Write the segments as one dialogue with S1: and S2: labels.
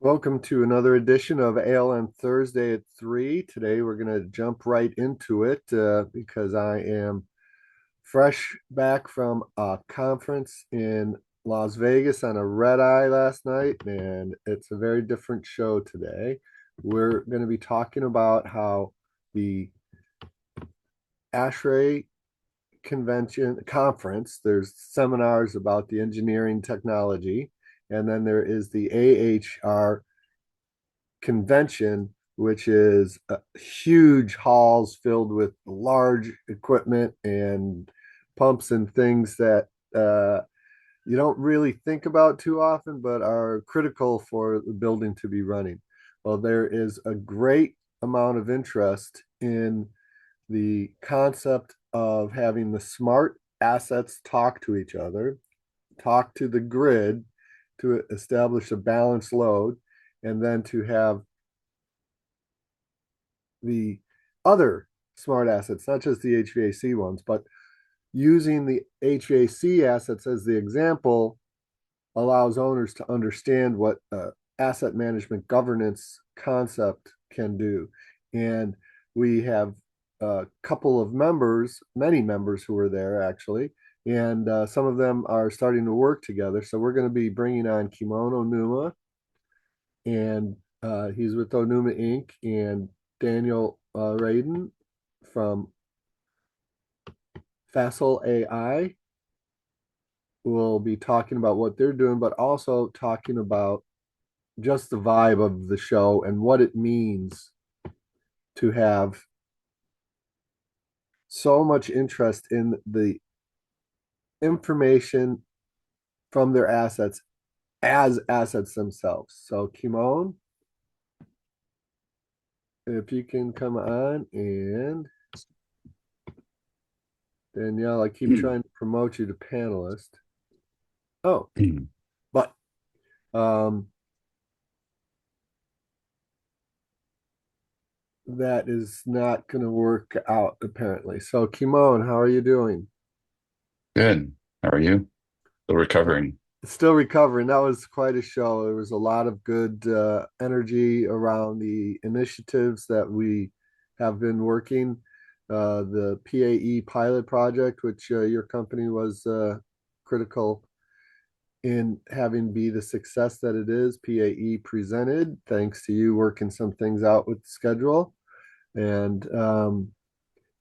S1: Welcome to another edition of ALN Thursday at 3. Today we're going to jump right into it because I am fresh back from a conference in Las Vegas on a red eye last night, and it's a very different show today. We're going to be talking about how the ASHRAE convention conference, there's seminars about the engineering technology, and then there is the AHR convention, which is huge halls filled with large equipment and pumps and things that you don't really think about too often, but are critical for the building to be running. Well, there is a great amount of interest in the concept of having the smart assets talk to each other, talk to the grid to establish a balanced load, and then to have the other smart assets, not just the HVAC ones, but using the HVAC assets as the example allows owners to understand what asset management governance concept can do. And we have a couple of members, many members who were there actually, and some of them are starting to work together. So we're going to be bringing on Kimono Numa, and he's with Onuma Inc. and Daniel Radin from Facile AI will be talking about what they're doing, but also talking about just the vibe of the show and what it means to have so much interest in the information from their assets as assets themselves. So, Kimon, if you can come on, and Danielle, I keep trying to promote you to panelist. Oh, but um, that is not going to work out apparently. So, Kimon, how are you doing?
S2: Good. How are you? Still recovering.
S1: Still recovering. That was quite a show. There was a lot of good energy around the initiatives that we have been working. The PAE pilot project, which your company was critical in having be the success that it is. PAE presented, thanks to you working some things out with the schedule. And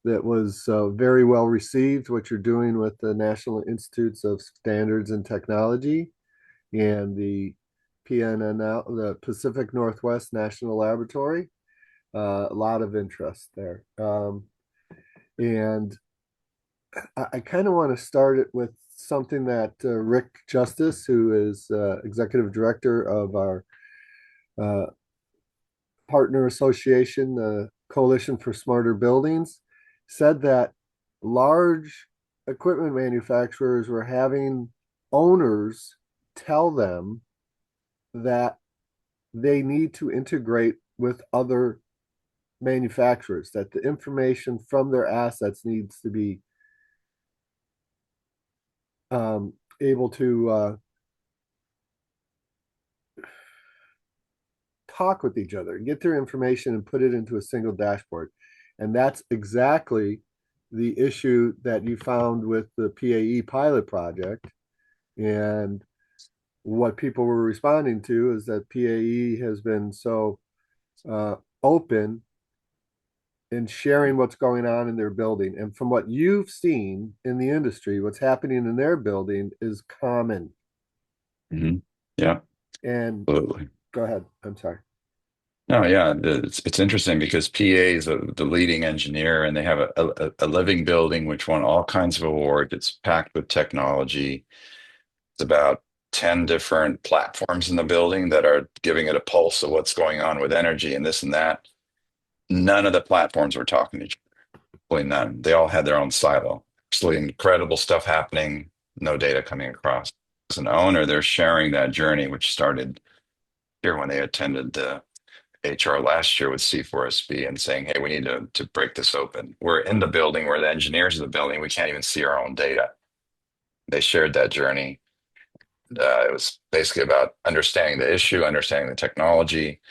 S1: that was very well received, what you're doing with the National Institutes of Standards and Technology and the PNNL, the Pacific Northwest National Laboratory. A lot of interest there. And I kind of want to start it with something that Rick Justice, who is executive director of our uh, partner association, the Coalition for Smarter Buildings, said that large equipment manufacturers were having owners tell them that they need to integrate with other manufacturers, that the information from their assets needs to be able to talk with each other, get their information and put it into a single dashboard. And that's exactly the issue that you found with the PAE pilot project. And what people were responding to is that PAE has been so open in sharing what's going on in their building. And from what you've seen in the industry, what's happening in their building is common.
S2: Hmm. Yeah,
S1: And
S2: absolutely.
S1: go ahead. I'm sorry.
S2: No, yeah, it's interesting because PA is the leading engineer, and they have a living building which won all kinds of awards. It's packed with technology. It's about 10 different platforms in the building that are giving it a pulse of what's going on with energy and this and that. None of the platforms were talking to each other. Really none. They all had their own silo. Absolutely incredible stuff happening, no data coming across. As an owner, they're sharing that journey, which started here when they attended the HR last year with C4SB and saying, hey, we need to break this open. We're in the building, we're the engineers of the building, we can't even see our own data. They shared that journey. It was basically about understanding the issue, understanding the technology.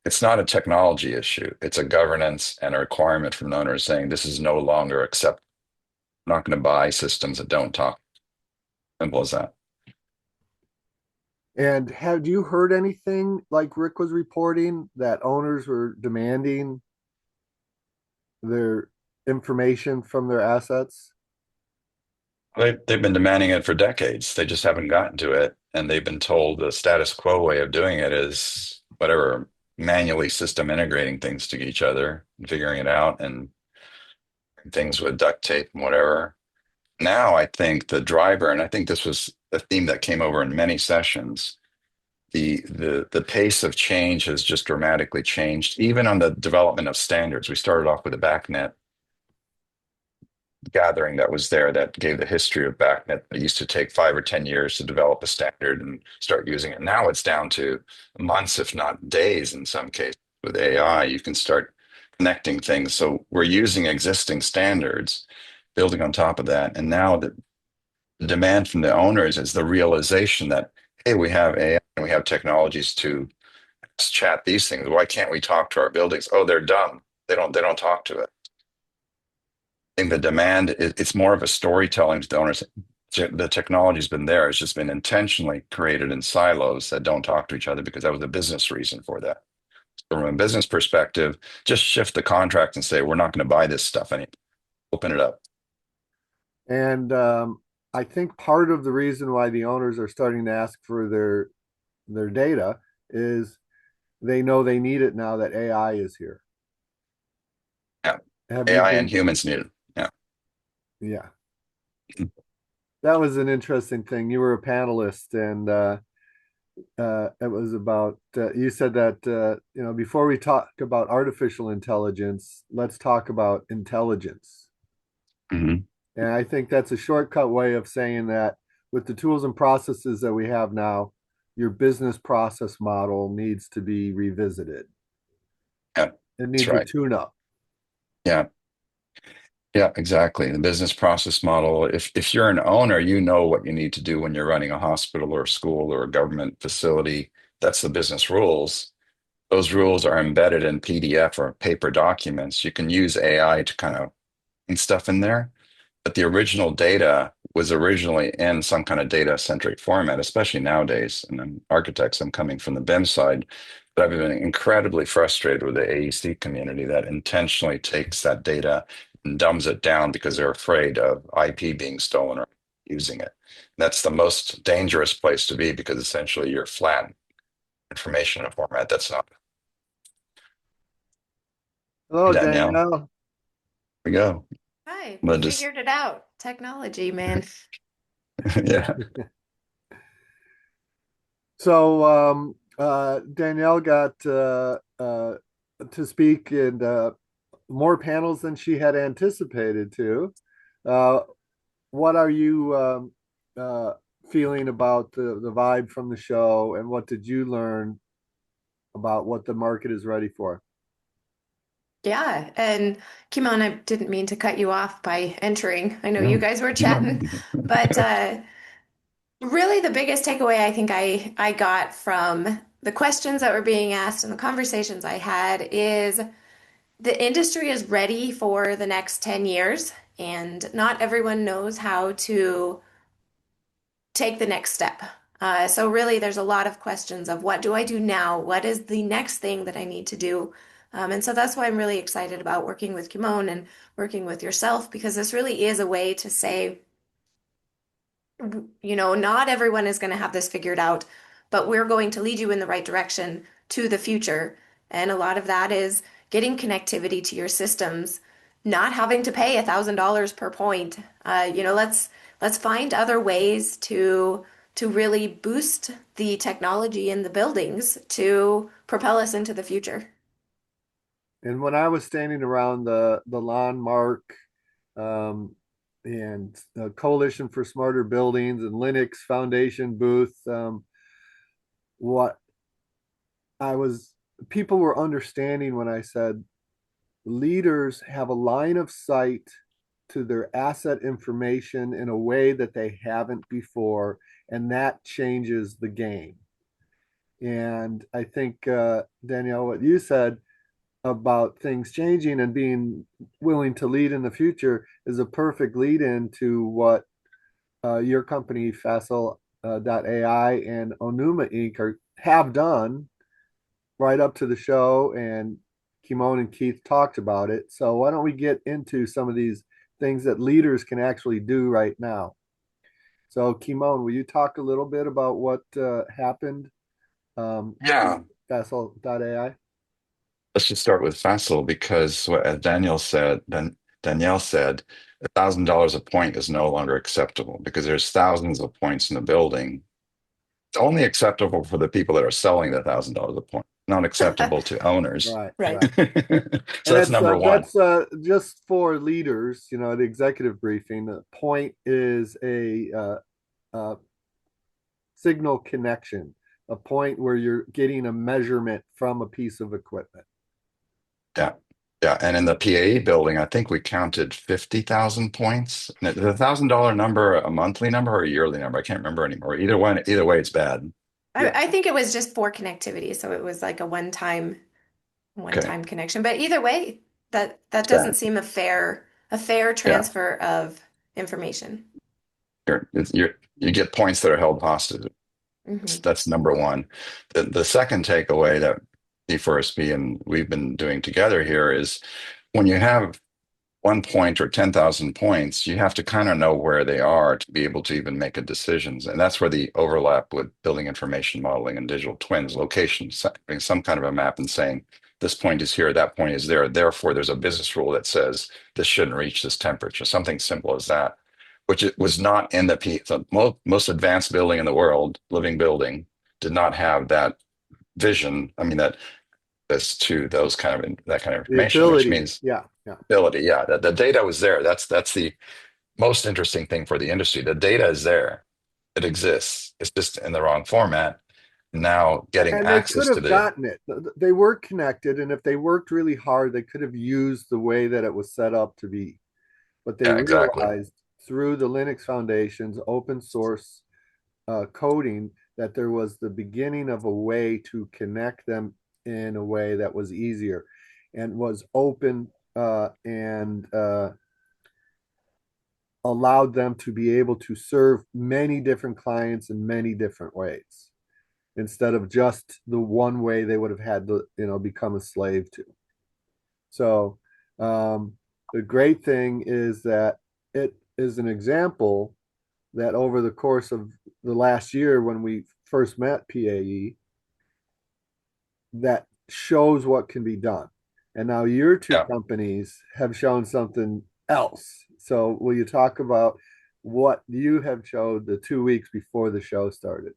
S2: It's not a technology issue. It's a governance and a requirement from the owner saying this is no longer accept. I'm not going to buy systems that don't talk. Simple as that.
S1: And have you heard anything like Rick was reporting that owners were demanding their information from their assets?
S2: They've been demanding it for decades. They just haven't gotten to it. And they've been told the status quo way of doing it is whatever, manually system integrating things to each other and figuring it out and things with duct tape and whatever. Now I think the driver, and I think this was a theme that came over in many sessions, the pace of change has just dramatically changed, even on the development of standards. We started off with a BACnet gathering that was there that gave the history of BACnet. It used to take 5 or 10 years to develop a standard and start using it. Now it's down to months, if not days, in some cases. With AI, you can start connecting things. So we're using existing standards, building on top of that. And now the demand from the owners is the realization that, hey, we have AI and we have technologies to chat these things. Why can't we talk to our buildings? Oh, they're dumb. They don't talk to it. I think the demand it's more of a storytelling to the owners. The technology's been there. It's just been intentionally created in silos that don't talk to each other because that was a business reason for that. So from a business perspective, just shift the contract and say, we're not going to buy this stuff anymore. Open it up.
S1: And I think part of the reason why the owners are starting to ask for their data is they know they need it now that AI is here.
S2: Yeah.
S1: Have you
S2: AI and
S1: been?
S2: humans need it. Yeah.
S1: Yeah, that was an interesting thing. You were a panelist, and it was about you said that before we talk about artificial intelligence, let's talk about intelligence.
S2: Hmm.
S1: And I think that's a shortcut way of saying that with the tools and processes that we have now, your business process model needs to be revisited.
S2: Yeah.
S1: It
S2: That's
S1: needs a
S2: right.
S1: tune up.
S2: Yeah. Yeah, exactly. The business process model, if you're an owner, you know what you need to do when you're running a hospital or a school or a government facility. That's the business rules. Those rules are embedded in PDF or paper documents. You can use AI to kind of and stuff in there. But the original data was originally in some kind of data centric format, especially nowadays. And I'm architects, I'm coming from the BIM side, but I've been incredibly frustrated with the AEC community that intentionally takes that data and dumbs it down because they're afraid of IP being stolen or using it. That's the most dangerous place to be because essentially you're flat information in a format that's not. Hey,
S1: Hello,
S2: Danielle,
S1: Danielle.
S2: here we go.
S3: Hi, we
S2: But just,
S3: figured it out. Technology, man.
S2: yeah.
S1: So Danielle got to speak in more panels than she had anticipated to. Uh, what are you feeling about the vibe from the show, and what did you learn about what the market is ready for?
S3: Yeah, and Kimon, I didn't mean to cut you off by entering. I know you
S2: No,
S3: guys were
S2: no.
S3: chatting, but really the biggest takeaway I think I got from the questions that were being asked and the conversations I had is the industry is ready for the next 10 years, and not everyone knows how to take the next step. So really, there's a lot of questions of what do I do now? What is the next thing that I need to do? And so that's why I'm really excited about working with Kimon and working with yourself, because this really is a way to say, not everyone is going to have this figured out, but we're going to lead you in the right direction to the future. And a lot of that is getting connectivity to your systems, not having to pay $1,000 per point. Let's find other ways to really boost the technology in the buildings to propel us into the future.
S1: And when I was standing around the lawn mark um, and the Coalition for Smarter Buildings and Linux Foundation booth, what I was people were understanding when I said leaders have a line of sight to their asset information in a way that they haven't before, and that changes the game. And I think, Danielle, what you said about things changing and being willing to lead in the future is a perfect lead into what your company, Facile.ai and Onuma Inc. Have done right up to the show. And Kimon and Keith talked about it. So why don't we get into some of these things that leaders can actually do right now? So, Kimon, will you talk a little bit about what happened
S2: Yeah,
S1: to Facile.ai?
S2: let's just start with Fassel because as Danielle said, $1,000 a point is no longer acceptable because there's thousands of points in the building. It's only acceptable for the people that are selling the $1,000 a point, not acceptable to owners.
S1: Right,
S3: Right.
S1: right.
S2: So
S1: And
S2: that's number one.
S1: that's just for leaders, the executive briefing. The point is a signal connection, a point where you're getting a measurement from a piece of equipment.
S2: Yeah. Yeah. And in the PAE building, I think we counted 50,000 points. The $1,000 number a monthly number or a yearly number? I can't remember anymore. Either way, it's bad.
S1: Yeah.
S3: I think it was just for connectivity, so it was like a
S2: Okay.
S3: one-time connection. But either way, that
S2: It's bad.
S3: doesn't seem a fair
S2: Yeah.
S3: transfer of information.
S2: You get points that are held hostage.
S3: Hmm.
S2: That's number one. The second takeaway that D4SB and we've been doing together here is when you have 1 point or 10,000 points, you have to kind of know where they are to be able to even make a decisions. And that's where the overlap with building information modeling and digital twins, location, some kind of a map and saying, this point is here, that point is there. Therefore, there's a business rule that says this shouldn't reach this temperature, something simple as that, which it was not in the most advanced building in the world, living building, did not have that vision. I mean, that's to those that kind of
S1: The
S2: information, which
S1: ability.
S2: means
S1: Yeah, yeah.
S2: ability. Yeah, the data was there. That's the most interesting thing for the industry. The data is there. It exists. It's just in the wrong format. Now getting
S1: And they could
S2: access to
S1: have
S2: the
S1: gotten it. They were connected, and if they worked really hard, they could have used the way that it was set up to be. But they
S2: yeah, exactly.
S1: realized through the Linux Foundation's open source coding that there was the beginning of a way to connect them in a way that was easier and was open and allowed them to be able to serve many different clients in many different ways instead of just the one way they would have had to become a slave to. So the great thing is that it is an example that over the course of the last year when we first met PAE, that shows what can be done. And now your two
S2: Yeah.
S1: companies have shown something else. So will you talk about what you have showed the 2 weeks before the show started?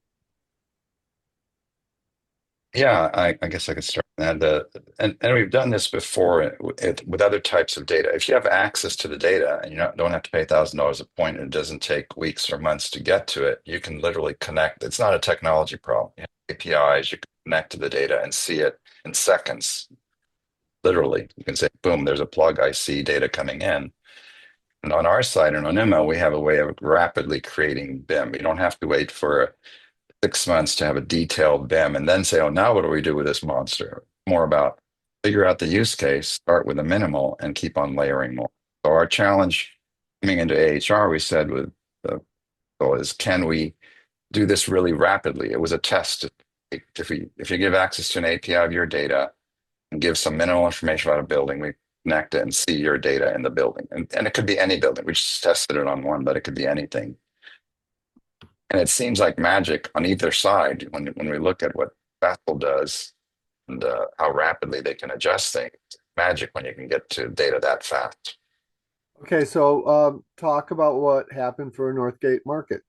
S2: Yeah, I guess I could start on that. And we've done this before with other types of data. If you have access to the data and don't have to pay $1,000 a point, and it doesn't take weeks or months to get to it, you can literally connect. It's not a technology problem. You have APIs, you can connect to the data and see it in seconds. Literally, you can say, boom, there's a plug. I see data coming in. And on our side, in Onima, we have a way of rapidly creating BIM. You don't have to wait for 6 months to have a detailed BIM and then say, oh, now what do we do with this monster? More about figure out the use case, start with a minimal, and keep on layering more. So our challenge coming into AHR, we said with the goal is, can we do this really rapidly? It was a test. If you give access to an API of your data and give some minimal information about a building, we connect it and see your data in the building. And it could be any building. We just tested it on one, but it could be anything. And it seems like magic on either side when we look at what Facile does and how rapidly they can adjust things. Magic when you can get to data that fast.
S1: Okay, so talk about what happened for Northgate Market.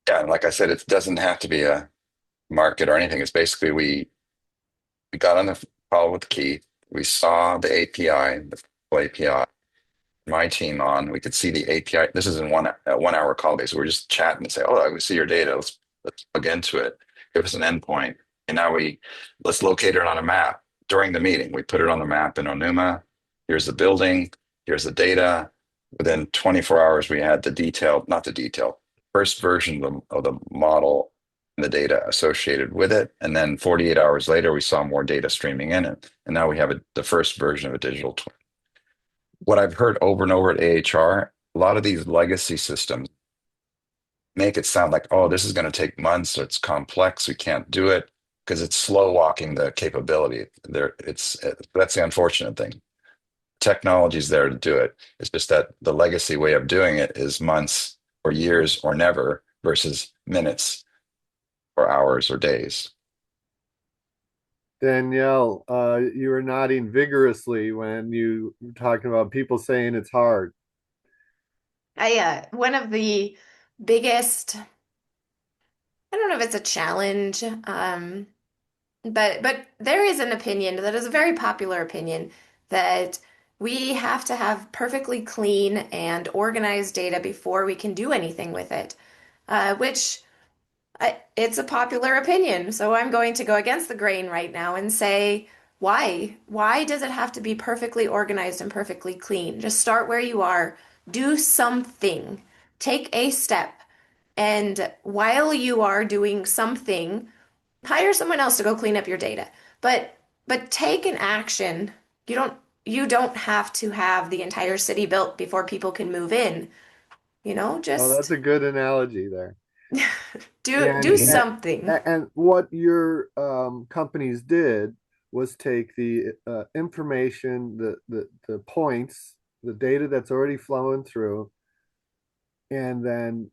S2: Yeah, and like I said, it doesn't have to be a market or anything. It's basically we got on the call with Keith. We saw the API, the full API. My team on. We could see the API. This is in 1 hour call base. We're just chatting and say, "Oh, I see your data. Let's plug into it. Give us an endpoint." And now let's locate it on a map. During the meeting, we put it on the map in Onuma. Here's the building, here's the data. Within 24 hours, we had the detailed, not the detailed, first version of the model and the data associated with it. And then 48 hours later, we saw more data streaming in it. And now we have the first version of a digital twin. What I've heard over and over at AHR, a lot of these legacy systems make it sound like, oh, this is going to take months, or it's complex, we can't do it because it's slow walking the capability. There, that's the unfortunate thing. Technology is there to do it. It's just that the legacy way of doing it is months or years or never versus minutes or hours or days.
S1: Danielle, you were nodding vigorously when you were talking about people saying it's hard.
S3: One of the biggest, I don't know if it's a challenge, but there is an opinion that is a very popular opinion that we have to have perfectly clean and organized data before we can do anything with it, which it's a popular opinion. So I'm going to go against the grain right now and say, why? Why does it have to be perfectly organized and perfectly clean? Just start where you are, do something, take a step. And while you are doing something, hire someone else to go clean up your data. But take an action. You don't have to have the entire city built before people can move in.
S1: Oh, that's
S3: Just
S1: a good analogy there.
S3: do
S1: And
S2: Yeah.
S3: something.
S1: and what your companies did was take the information, the points, the data that's already flowing through, and then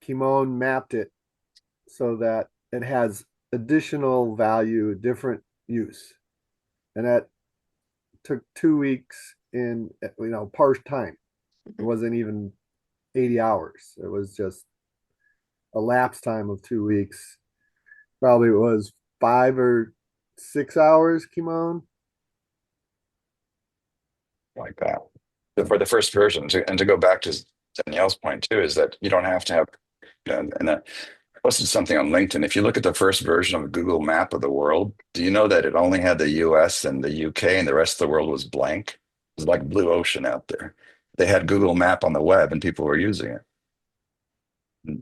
S1: Kimon mapped it so that it has additional value, different use. And that took 2 weeks in, part time. It wasn't even 80 hours. It was just a lapse time of 2 weeks. Probably it was 5 or 6 hours, Kimon.
S2: Like that. For the first version, and to go back to Danielle's point too, is that you don't have to have, and I posted something on LinkedIn. If you look at the first version of a Google map of the world, do you know that it only had the US and the UK and the rest of the world was blank? It was like blue ocean out there. They had Google Map on the web and people were using it.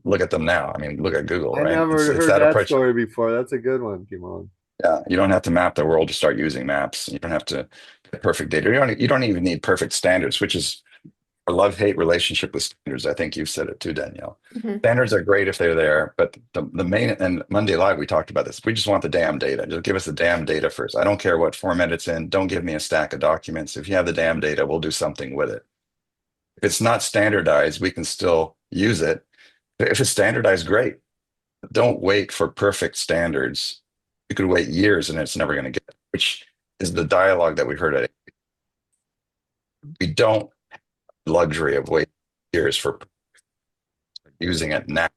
S2: Look at them now. I mean, look at Google,
S1: I
S2: right?
S1: never
S2: It's
S1: heard
S2: that
S1: that
S2: approach.
S1: story before. That's a good one, Kimon.
S2: Yeah, you don't have to map the world to start using maps. You don't have to get perfect data. You don't even need perfect standards, which is a love-hate relationship with standards. I think you've said it too, Danielle.
S3: Mhm.
S2: Standards are great if they're there, but the main, and Monday Live, we talked about this. We just want the damn data. Just give us the damn data first. I don't care what format it's in. Don't give me a stack of documents. If you have the damn data, we'll do something with it. If it's not standardized, we can still use it. If it's standardized, great. Don't wait for perfect standards. You could wait years and it's never going to get, which is the dialogue that we heard at. We don't luxury of waiting years for using it now.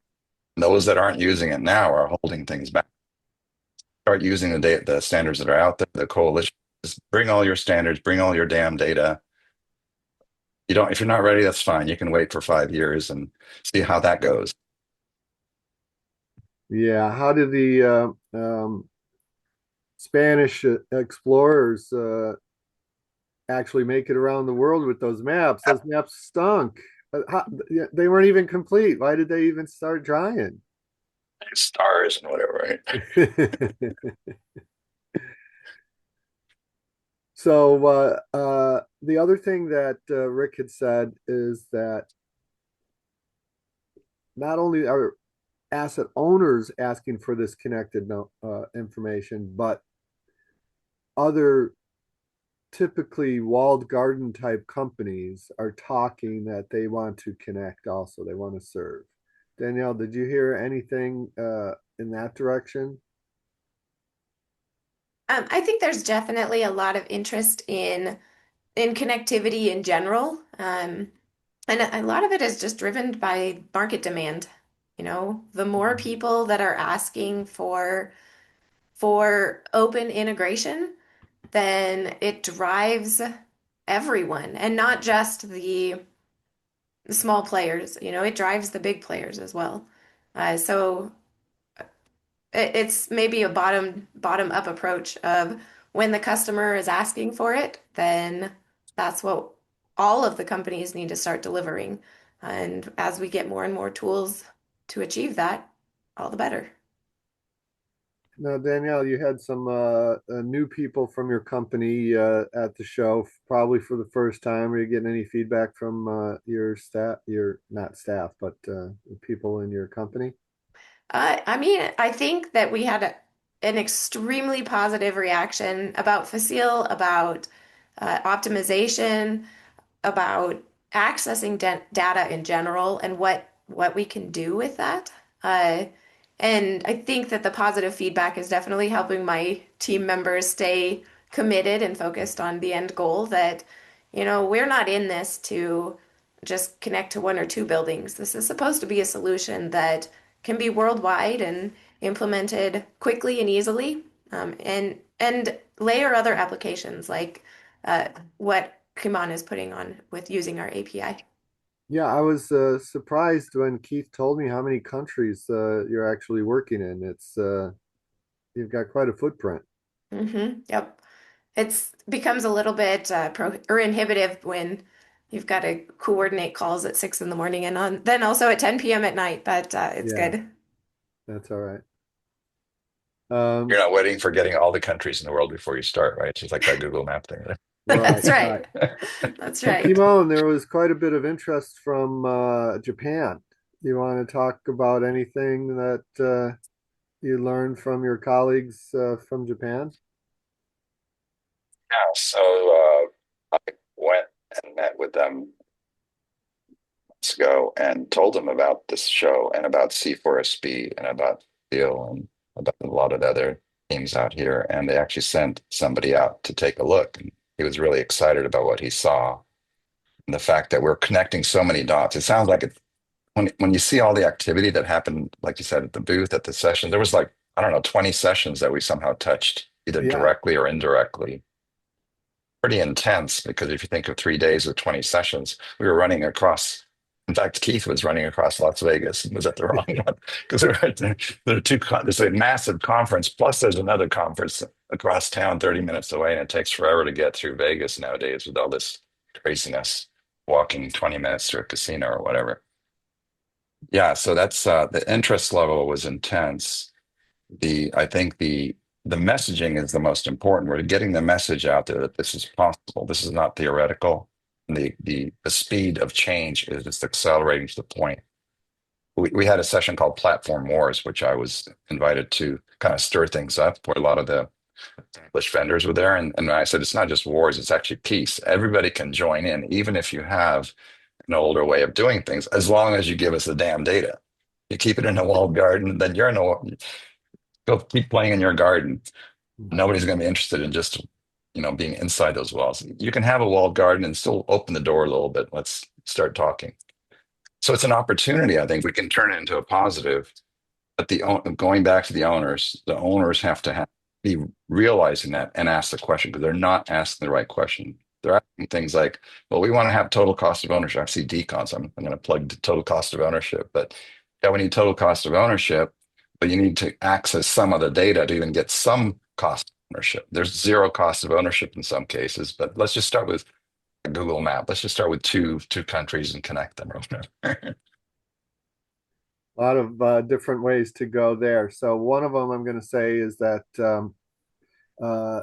S2: Those that aren't using it now are holding things back. Start using the standards that are out there, the coalition. Just bring all your standards, bring all your damn data. You don't, if you're not ready, that's fine. You can wait for 5 years and see how that goes.
S1: Yeah, how did the Spanish explorers actually make it around the world with those maps? Those maps stunk. Yeah, they weren't even complete. Why did they even start trying?
S2: Stars and whatever, right?
S1: So the other thing that Rick had said is that not only are asset owners asking for this connected information, but other typically walled garden type companies are talking that they want to connect also. They want to serve. Danielle, did you hear anything in that direction?
S3: I think there's definitely a lot of interest in connectivity in general. And a lot of it is just driven by market demand. The more people that are asking for open integration, then it drives everyone and not just the small players. It drives the big players as well. So it's maybe a bottom up approach of when the customer is asking for it, then that's what all of the companies need to start delivering. And as we get more and more tools to achieve that, all the better.
S1: Now, Danielle, you had some new people from your company at the show, probably for the first time. Are you getting any feedback from your staff, your not staff, but people in your company?
S3: I mean, I think that we had an extremely positive reaction about Facile, about optimization, about accessing data in general and what we can do with that. Uh, and I think that the positive feedback is definitely helping my team members stay committed and focused on the end goal that, we're not in this to just connect to one or two buildings. This is supposed to be a solution that can be worldwide and implemented quickly and easily, and layer other applications like what Kumon is putting on with using our API.
S1: Yeah, I was surprised when Keith told me how many countries you're actually working in. It's you've got quite a footprint.
S3: Yep. It's becomes a little bit pro or inhibitive when you've got to coordinate calls at 6 in the morning and then also at 10 p.m. at night, but it's
S1: Yeah,
S3: good.
S1: that's all right.
S2: You're
S1: Um,
S2: not waiting for getting all the countries in the world before you start, right? It's just like that Google Map thing.
S1: right,
S3: That's right.
S1: right.
S3: That's
S1: So,
S3: right.
S1: Kimon, there was quite a bit of interest from Japan. You want to talk about anything that you learned from your colleagues from Japan?
S2: Yeah, so I went and met with them months ago and told them about this show and about C4SB and about Steel and about a lot of the other teams out here. And they actually sent somebody out to take a look. And he was really excited about what he saw and the fact that we're connecting so many dots. It sounds like it, when you see all the activity that happened, like you said, at the booth, at the session, there was like, I don't know, 20 sessions that we somehow touched either
S1: Yeah,
S2: directly or indirectly. Pretty intense because if you think of 3 days with 20 sessions, we were running across. In fact, Keith was running across Las Vegas and was at the wrong one because there are there's a massive conference plus there's another conference across town 30 minutes away, and it takes forever to get through Vegas nowadays with all this craziness, walking 20 minutes to a casino or whatever. Yeah, so that's the interest level was intense. I think the messaging is the most important. We're getting the message out there that this is possible. This is not theoretical. And the speed of change is just accelerating to the point. We had a session called Platform Wars, which I was invited to kind of stir things up, where a lot of the English vendors were there. And I said, it's not just wars, it's actually peace. Everybody can join in, even if you have an older way of doing things, as long as you give us the damn data. You keep it in a walled garden, then you're in a go keep playing in your garden. Nobody's going to be interested in just being inside those walls. You can have a walled garden and still open the door a little bit. Let's start talking. So it's an opportunity. I think we can turn it into a positive. But going back to the owners have to be realizing that and ask the question because they're not asking the right question. They're asking things like, "Well, we want to have total cost of ownership." I see decons. I'm going to plug the total cost of ownership, but yeah, we need total cost of ownership, but you need to access some of the data to even get some cost of ownership. There's zero cost of ownership in some cases, but let's just start with a Google Map. Let's just start with two countries and connect them.
S1: a lot of different ways to go there. So one of them I'm going to say is that uh,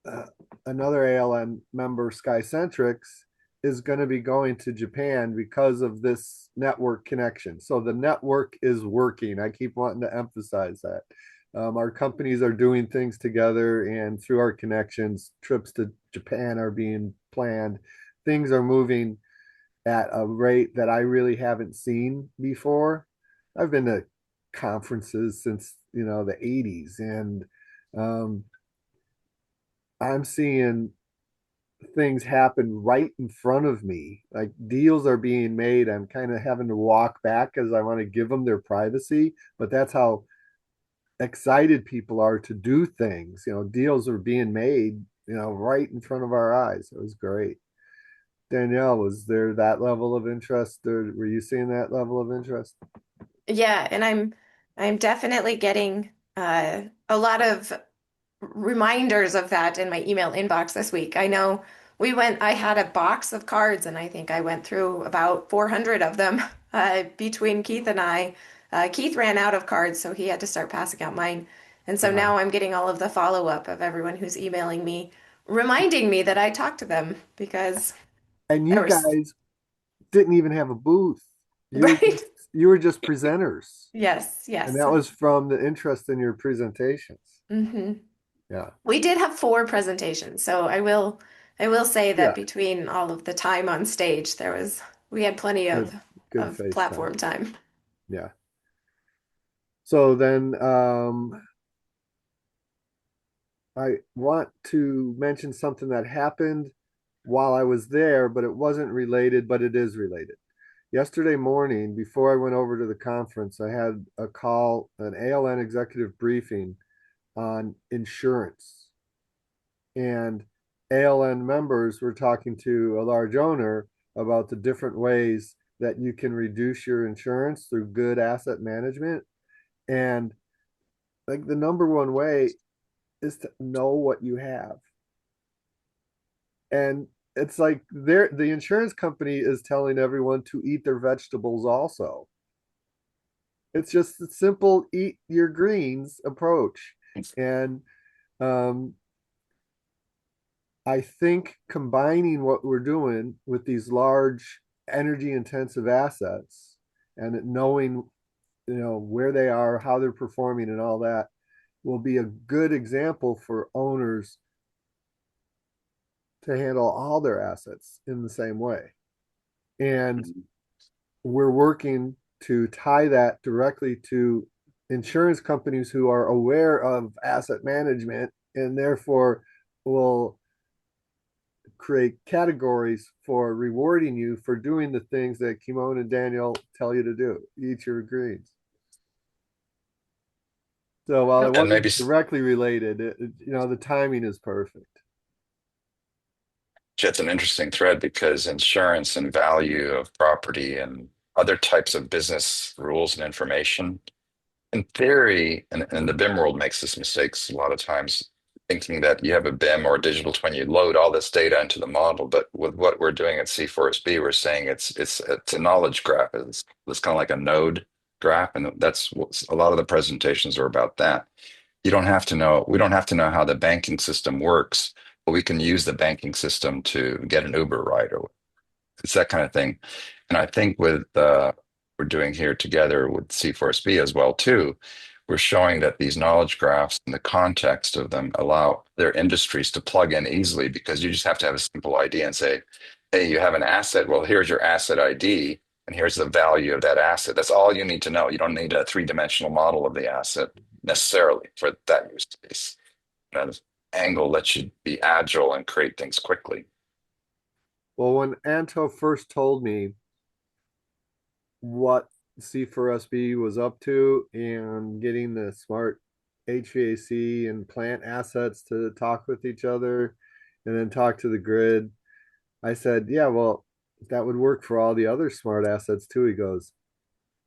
S1: uh, another ALN member, Skycentrics, is going to be going to Japan because of this network connection. So the network is working. I keep wanting to emphasize that. Our companies are doing things together, and through our connections, trips to Japan are being planned. Things are moving at a rate that I really haven't seen before. I've been to conferences since the 80s, and um, I'm seeing things happen right in front of me. Like deals are being made. I'm kind of having to walk back because I want to give them their privacy, but that's how excited people are to do things. Deals are being made, right in front of our eyes. It was great. Danielle, was there that level of interest? Or were you seeing that level of interest?
S3: Yeah, and I'm definitely getting a lot of reminders of that in my email inbox this week. I know I had a box of cards, and I think I went through about 400 of them between Keith and I. Keith ran out of cards, so he had to start passing out mine. And so
S1: Wow.
S3: now I'm getting all of the follow-up of everyone who's emailing me, reminding me that I talked to them because
S1: And you
S3: there was,
S1: guys didn't even have a booth.
S3: right?
S1: You were just presenters.
S3: Yes,
S1: And
S3: yes.
S1: that was from the interest in your presentations.
S3: hmm
S1: Yeah.
S3: We did have four presentations, so I will say that
S1: Yeah.
S3: between all of the time on stage, we had plenty
S1: Good good
S3: of
S1: face time.
S3: platform time.
S1: Yeah. So then I want to mention something that happened while I was there, but it wasn't related, but it is related. Yesterday morning, before I went over to the conference, I had a call, an ALN executive briefing on insurance. And ALN members were talking to a large owner about the different ways that you can reduce your insurance through good asset management. And like the number one way is to know what you have. And it's like the insurance company is telling everyone to eat their vegetables also. It's just a simple eat your greens approach. And um, I think combining what we're doing with these large energy intensive assets and knowing, where they are, how they're performing and all that will be a good example for owners to handle all their assets in the same way. And we're working to tie that directly to insurance companies who are aware of asset management and therefore will create categories for rewarding you for doing the things that Kimon and Daniel tell you to do. Eat your greens. So while it
S3: Yep.
S2: And
S1: wasn't
S2: maybe
S1: directly related, the timing is perfect.
S2: it's an interesting thread because insurance and value of property and other types of business rules and information, in theory, and the BIM world makes this mistakes a lot of times, thinking that you have a BIM or a digital twin, you load all this data into the model. But with what we're doing at C4SB, we're saying it's a knowledge graph. It's kind of like a node graph, and that's what a lot of the presentations are about. That you don't have to know. We don't have to know how the banking system works, but we can use the banking system to get an Uber ride, or it's that kind of thing. And I think with we're doing here together with C4SB as well too, we're showing that these knowledge graphs and the context of them allow their industries to plug in easily because you just have to have a simple idea and say, hey, you have an asset. Well, here's your asset ID and here's the value of that asset. That's all you need to know. You don't need a three-dimensional model of the asset necessarily for that use case. That angle lets you be agile and create things quickly.
S1: Well, when Anto first told me what C4SB was up to and getting the smart HVAC and plant assets to talk with each other and then talk to the grid, I said, yeah, well, that would work for all the other smart assets too. He goes,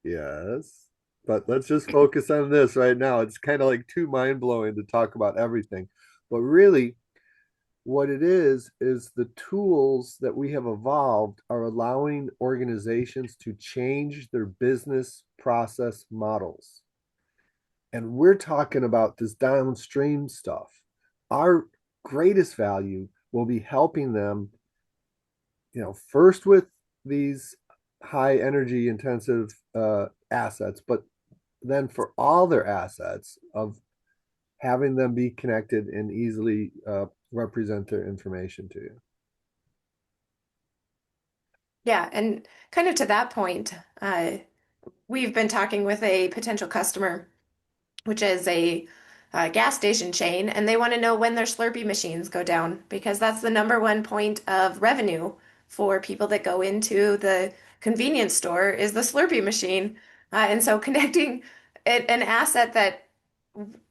S1: yes, but let's just focus on this right now. It's kind of like too mind blowing to talk about everything. But really, what it is the tools that we have evolved are allowing organizations to change their business process models. And we're talking about this downstream stuff. Our greatest value will be helping them, first with these high energy intensive assets, but then for all their assets of having them be connected and easily represent their information to you.
S3: Yeah, and kind of to that point, we've been talking with a potential customer, which is a gas station chain, and they want to know when their Slurpee machines go down because that's the number one point of revenue for people that go into the convenience store is the Slurpee machine. And so connecting an asset that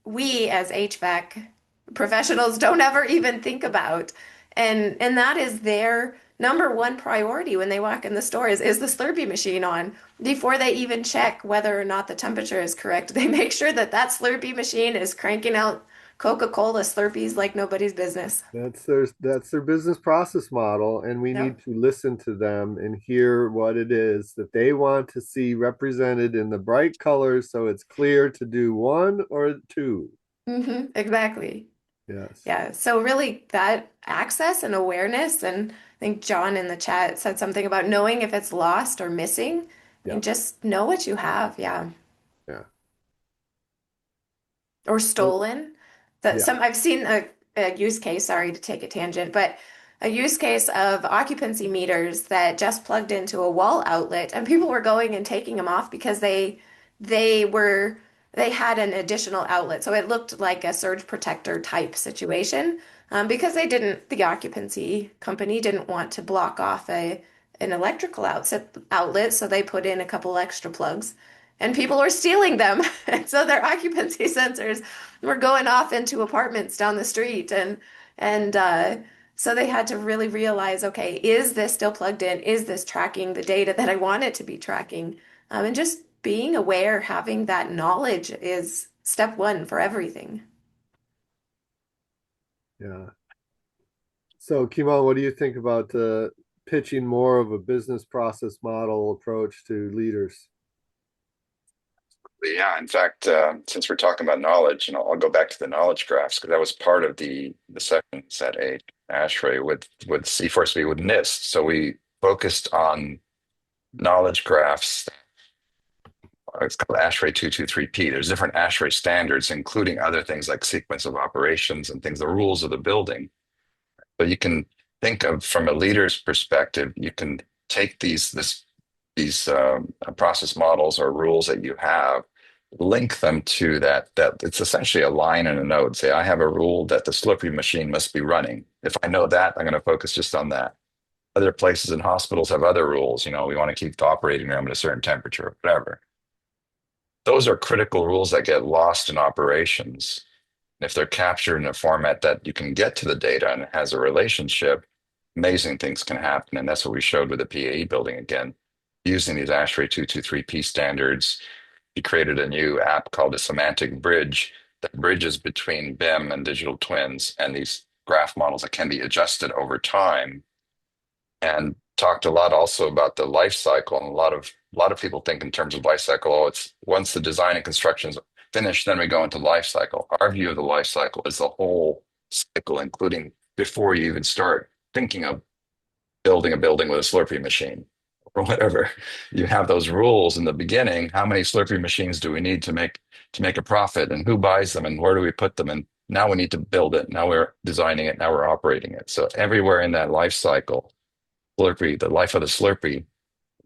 S3: we as HVAC professionals don't ever even think about. And that is their number one priority when they walk in the store is the Slurpee machine on before they even check whether or not the temperature is correct. They make sure that that Slurpee machine is cranking out Coca-Cola Slurpees like nobody's business.
S1: That's their business process model, and we
S3: Yep.
S1: need to listen to them and hear what it is that they want to see represented in the bright colors so it's clear to do one or two.
S3: Exactly.
S1: Yes.
S3: Yeah. So really that access and awareness, and I think John in the chat said something about knowing if it's lost or missing,
S1: Yeah.
S3: and just know what you have. Yeah.
S1: Yeah.
S3: Or
S1: So,
S3: stolen. That
S1: yeah.
S3: some I've seen a use case, sorry to take a tangent, but a use case of occupancy meters that just plugged into a wall outlet and people were going and taking them off because they were they had an additional outlet. So it looked like a surge protector type situation because the occupancy company didn't want to block off an electrical outlet, so they put in a couple extra plugs and people were stealing them. And so their occupancy sensors were going off into apartments down the street and so they had to really realize, okay, is this still plugged in? Is this tracking the data that I want it to be tracking? And just being aware, having that knowledge is step one for everything.
S1: Yeah. So, Kimon, what do you think about pitching more of a business process model approach to leaders?
S2: Yeah, in fact, since we're talking about knowledge, I'll go back to the knowledge graphs because that was part of the sessions at a ASHRAE with C4SV with NIST. So we focused on knowledge graphs. It's called ASHRAE 223P. There's different ASHRAE standards, including other things like sequence of operations and things, the rules of the building. But you can think of from a leader's perspective, you can take these process models or rules that you have, link them to that it's essentially a line and a node. Say, I have a rule that the Slurpee machine must be running. If I know that, I'm going to focus just on that. Other places in hospitals have other rules. We want to keep the operating room at a certain temperature, whatever. Those are critical rules that get lost in operations. And if they're captured in a format that you can get to the data and it has a relationship, amazing things can happen. And that's what we showed with the PAE building again. Using these ASHRAE 223P standards, we created a new app called a semantic bridge that bridges between BIM and digital twins and these graph models that can be adjusted over time, and talked a lot also about the life cycle. And a lot of people think in terms of life cycle, oh, it's once the design and construction is finished, then we go into life cycle. Our view of the life cycle is the whole cycle, including before you even start thinking of building a building with a Slurpee machine or whatever. You have those rules in the beginning. How many Slurpee machines do we need to make a profit, and who buys them, and where do we put them? And now we need to build it. Now we're designing it. Now we're operating it. So everywhere in that life cycle, Slurpee, the life of the Slurpee,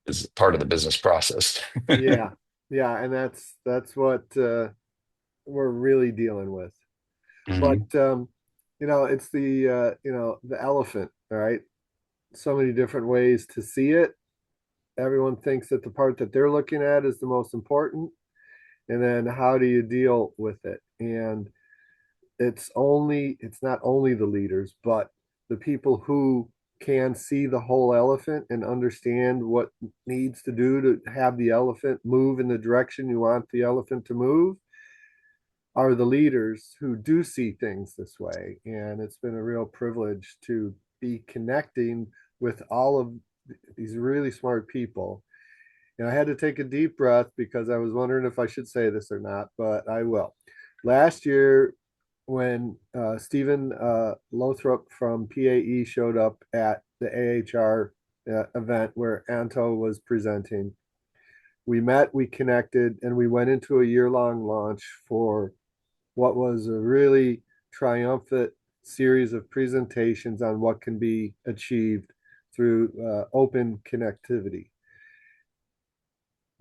S2: is part of the business process.
S1: Yeah. Yeah, and that's what we're really dealing with. But
S2: Mhm.
S1: it's the elephant, all right? So many different ways to see it. Everyone thinks that the part that they're looking at is the most important, and then how do you deal with it? And it's not only the leaders, but the people who can see the whole elephant and understand what needs to do to have the elephant move in the direction you want the elephant to move are the leaders who do see things this way. And it's been a real privilege to be connecting with all of these really smart people. And I had to take a deep breath because I was wondering if I should say this or not, but I will. Last year, when Stephen Lothrop from PAE showed up at the AHR event where Anto was presenting, we met, we connected, and we went into a year-long launch for what was a really triumphant series of presentations on what can be achieved through open connectivity.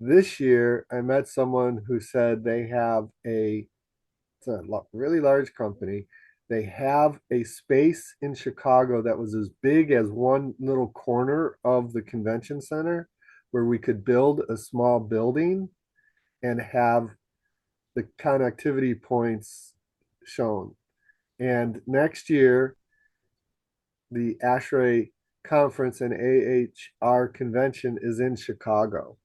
S1: This year, I met someone who said they have it's a really large company. They have a space in Chicago that was as big as one little corner of the convention center where we could build a small building and have the connectivity points shown. And next year, the ASHRAE conference and AHR convention is in Chicago.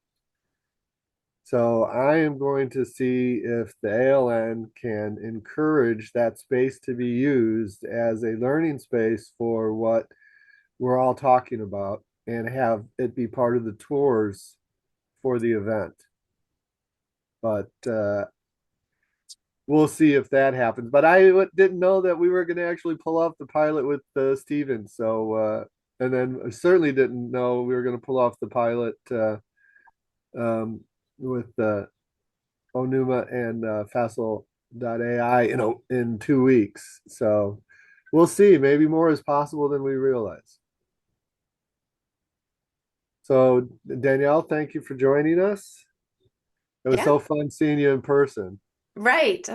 S1: So I am going to see if the ALN can encourage that space to be used as a learning space for what we're all talking about and have it be part of the tours for the event. But we'll see if that happens. But I didn't know that we were going to actually pull off the pilot with Steven. So, and then I certainly didn't know we were going to pull off the pilot um, with Onuma and Facile.ai, in 2 weeks. So we'll see. Maybe more is possible than we realize. So Danielle, thank you for joining us. It was
S3: Yeah,
S1: so fun seeing you in person.
S3: right.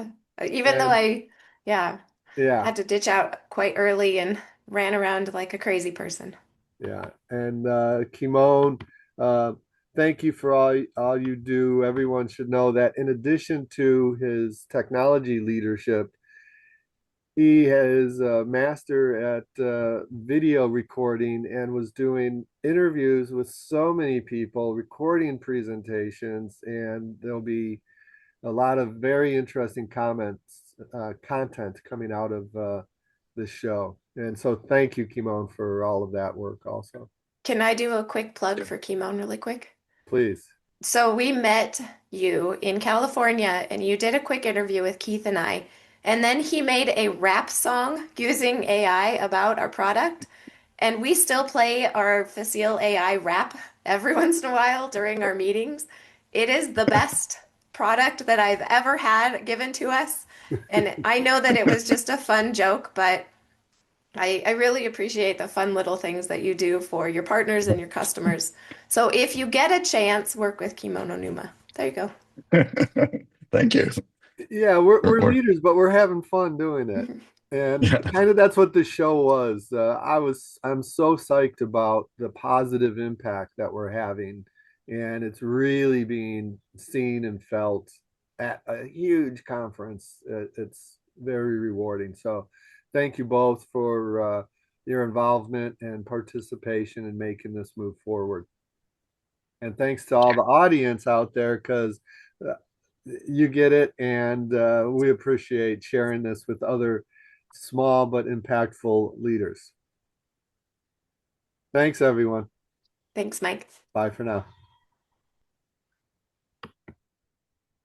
S3: Even though
S1: And
S3: yeah,
S1: yeah,
S3: had to ditch out quite early and ran around like a crazy person.
S1: yeah. And Kimon, uh, thank you for all you do. Everyone should know that in addition to his technology leadership, he has a master at video recording and was doing interviews with so many people, recording presentations, and there'll be a lot of very interesting content coming out of this show. And so thank you, Kimon, for all of that work also.
S3: Can I do a quick plug for Kimon really quick?
S1: Please.
S3: So we met you in California and you did a quick interview with Keith and I. And then he made a rap song using AI about our product. And we still play our Facile AI rap every once in a while during our meetings. It is the best product that I've ever had given to us. And I know that it was just a fun joke, but I really appreciate the fun little things that you do for your partners and your customers. So if you get a chance, work with Kimono Numa. There you go.
S2: Thank you.
S1: Yeah, we're
S2: We're
S1: leaders, but we're having fun doing it. And
S2: yeah.
S1: kind of that's what the show was. I'm so psyched about the positive impact that we're having, and it's really being seen and felt at a huge conference. It's very rewarding. So, thank you both for your involvement and participation in making this move forward. And thanks to all the audience out there because uh, you get it, and we appreciate sharing this with other small but impactful leaders. Thanks, everyone.
S3: Thanks, Mike.
S1: Bye for now.